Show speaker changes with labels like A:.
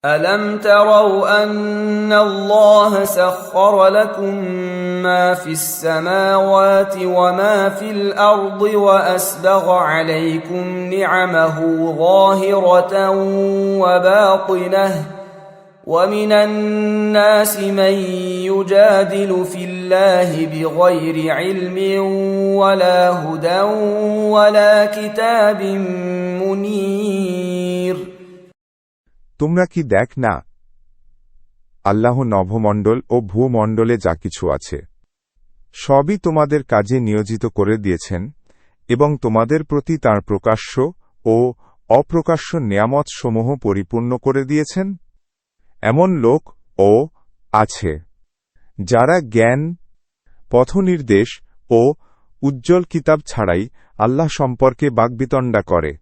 A: أَلَمْ تَرَوْا أَنَّ اللَّهَ سَخَّرَ لَكُم مَّا فِي السَّمَاوَاتِ وَمَا فِي الْأَرْضِ وَأَسْبَغَ عَلَيْكُمْ نِعَمَهُ ظَاهِرَةً وَبَاطِنَةً وَمِنَ النَّاسِ مَن يُجَادِلُ فِي اللَّهِ بِغَيْرِ عِلْمٍ وَلَا هُدًى وَلَا كِتَابٍ مُنِيرٍ।
B: তোমরা কি দেখ না, আল্লাহ নভমণ্ডল ও ভূমণ্ডলে যা কিছু আছে সবই তোমাদের কাজে নিয়োজিত করে দিয়েছেন এবং তোমাদের প্রতি তাঁর প্রকাশ্য ও অপ্রকাশ্য নেয়ামতসমূহ পরিপূর্ণ করে দিয়েছেন। এমন লোক আছে যারা জ্ঞান, পথনির্দেশ ও উজ্জ্বল কিতাব ছাড়াই আল্লাহ সম্পর্কে বাগ্বিতণ্ডা করে।